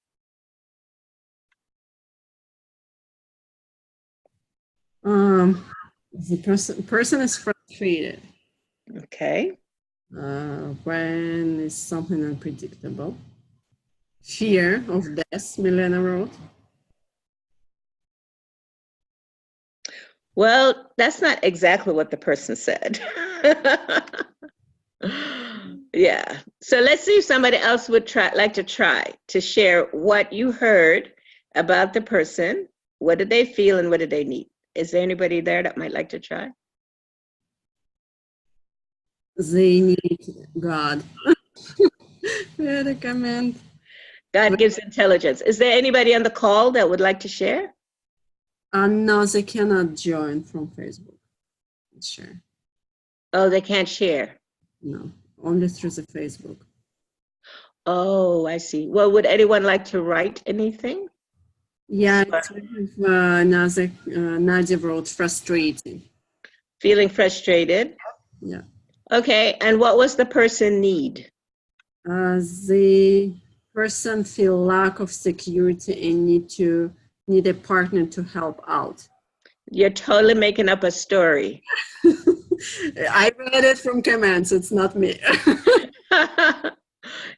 Speaker 2: The person is frustrated.
Speaker 1: Okay.
Speaker 2: When is something unpredictable. Fear of death, Milena wrote.
Speaker 1: Well, that's not exactly what the person said. Yeah. So let's see if somebody else would like to try to share what you heard about the person. What did they feel and what did they need? Is there anybody there that might like to try?
Speaker 2: They need God. The comment.
Speaker 1: God gives intelligence. Is there anybody on the call that would like to share?
Speaker 2: No, they cannot join from Facebook. Sure.
Speaker 1: Oh, they can't share.
Speaker 2: No, only through the Facebook.
Speaker 1: Oh, I see. Well, would anyone like to write anything?
Speaker 2: Yeah, Nadia wrote frustrating.
Speaker 1: Feeling frustrated.
Speaker 2: Yeah.
Speaker 1: Okay, and what was the person need?
Speaker 2: The person feel lack of security and need a partner to help out.
Speaker 1: You're totally making up a story.
Speaker 2: I read it from comments. It's not me.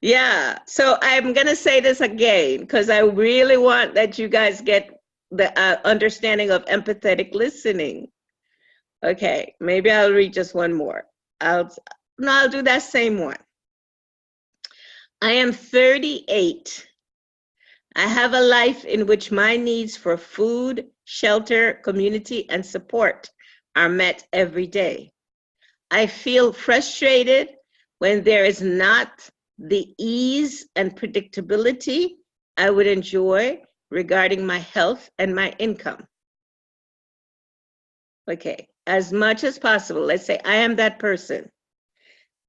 Speaker 1: Yeah, so I'm going to say this again because I really want that you guys get the understanding of empathetic listening. Okay, maybe I'll read just one more. I'll do that same one. I am 38. I have a life in which my needs for food, shelter, community, and support are met every day. I feel frustrated when there is not the ease and predictability I would enjoy regarding my health and my income. Okay, as much as possible. Let's say I am that person.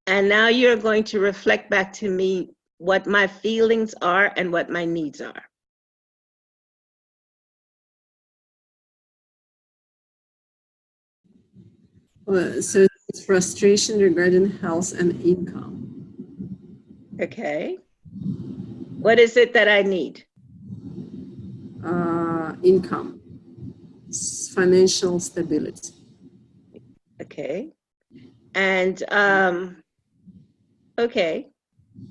Speaker 1: And now you're going to reflect back to me what my feelings are and what my needs are.
Speaker 2: So it's frustration regarding health and income.
Speaker 1: Okay. What is it that I need?
Speaker 2: Income, financial stability.
Speaker 1: Okay. And okay.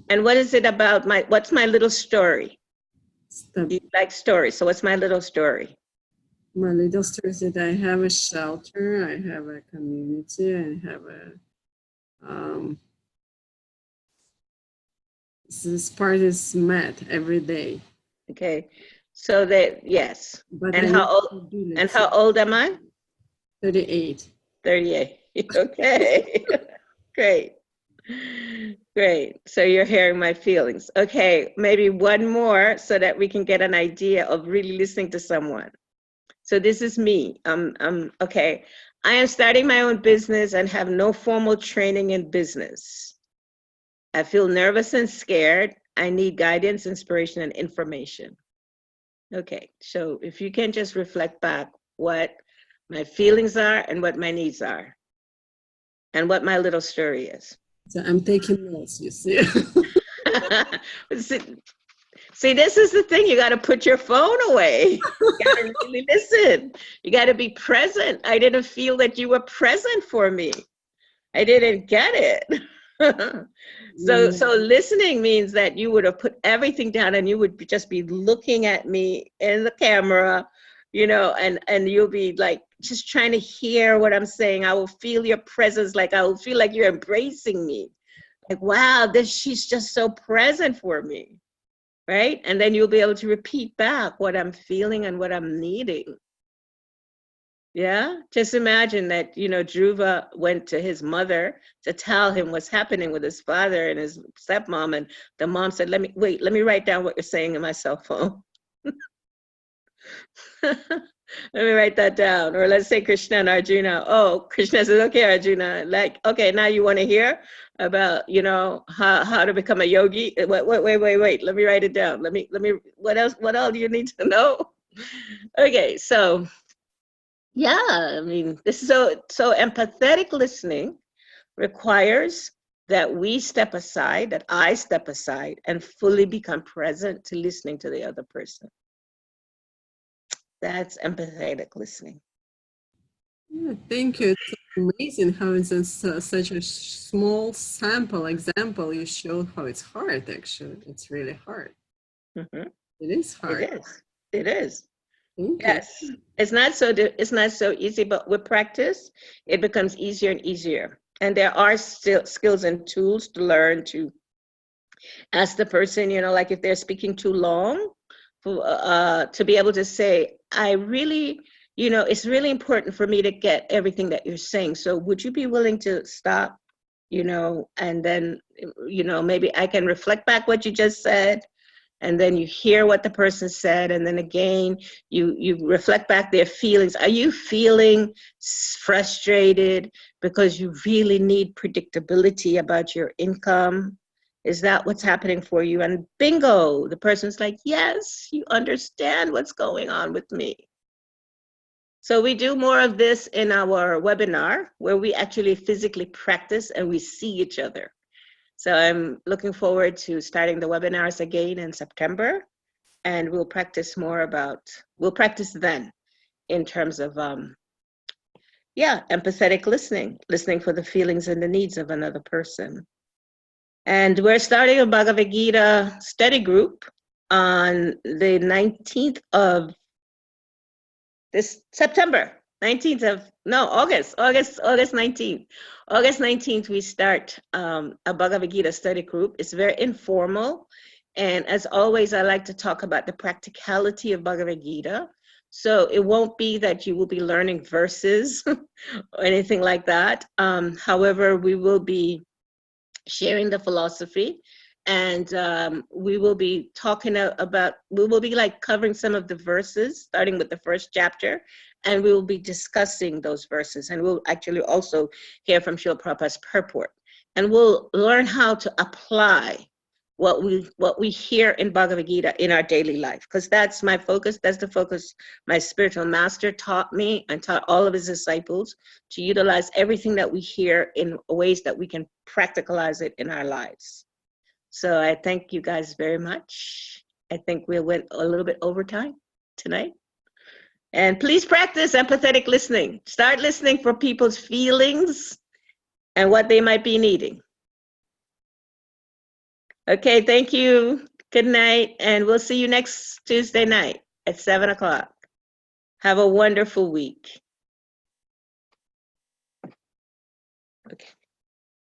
Speaker 1: And what is it about what's my little story? You like stories. So what's my little story?
Speaker 2: My little story is that I have a shelter, I have a community, I have a this part is met every day.
Speaker 1: Okay. So that, yes.
Speaker 2: But
Speaker 1: And how old am I?
Speaker 2: 38.
Speaker 1: 38. Okay. Great. Great. So you're hearing my feelings. Okay, maybe one more so that we can get an idea of really listening to someone. So this is me. Okay. I am starting my own business and have no formal training in business. I feel nervous and scared. I need guidance, inspiration, and information. Okay, so if you can just reflect back what my feelings are and what my needs are and what my little story is.
Speaker 2: So I'm taking notes, you see.
Speaker 1: See, this is the thing. You got to put your phone away. You got to really listen. You got to be present. I didn't feel that you were present for me. I didn't get it. So listening means that you would have put everything down and you would just be looking at me in the camera, and you'll be like just trying to hear what I'm saying. I will feel your presence, like I will feel like you're embracing me. Like, wow, she's just so present for me. Right? And then you'll be able to repeat back what I'm feeling and what I'm needing. Yeah, just imagine that, Dhruva went to his mother to tell him what's happening with his father and his stepmom. And the mom said, let me write down what you're saying in my cell phone. Let me write that down. Or let's say Krishna and Arjuna. Oh, Krishna says, okay, Arjuna, okay, now you want to hear about, how to become a yogi? Wait. Let me write it down. What else do you need to know? Okay, so yeah, I mean, this is so empathetic listening requires that I step aside and fully become present to listening to the other person. That's empathetic listening.
Speaker 2: Yeah, thank you. It's amazing how it's such a small sample example you showed how it's hard, actually. It's really hard.
Speaker 1: Mm-hmm.
Speaker 2: It is hard.
Speaker 1: It is.
Speaker 2: Thank
Speaker 1: yes.
Speaker 2: you.
Speaker 1: It's not so easy, but with practice, it becomes easier and easier. And there are still skills and tools to learn to ask the person, like if they're speaking too long, to be able to say, I really, it's really important for me to get everything that you're saying. So would you be willing to stop, and then, maybe I can reflect back what you just said. And then you hear what the person said, and then again, you reflect back their feelings. Are you feeling frustrated because you really need predictability about your income? Is that what's happening for you? And bingo, the person's like, yes, you understand what's going on with me. So we do more of this in our webinar, where we actually physically practice and we see each other. So I'm looking forward to starting the webinars again in September, and we'll practice then in terms of, empathetic listening for the feelings and the needs of another person. And we're starting a Bhagavad Gita study group on the 19th of this September. August 19th. August 19th, we start a Bhagavad Gita study group. It's very informal. And as always, I like to talk about the practicality of Bhagavad Gita. So it won't be that you will be learning verses or anything like that. However, we will be sharing the philosophy, and we will be talking we will be like covering some of the verses, starting with the first chapter and we will be discussing those verses. And we'll actually also hear from Srila Prabhupada's purport. And we'll learn how to apply what we hear in Bhagavad Gita in our daily life, because that's my focus. That's the focus my spiritual master taught me and taught all of his disciples, to utilize everything that we hear in ways that we can practicalize it in our lives. So I thank you guys very much. I think we went a little bit over time tonight. And please practice empathetic listening. Start listening for people's feelings and what they might be needing. Okay, thank you. Good night. And we'll see you next Tuesday night at 7 o'clock. Have a wonderful week. Okay.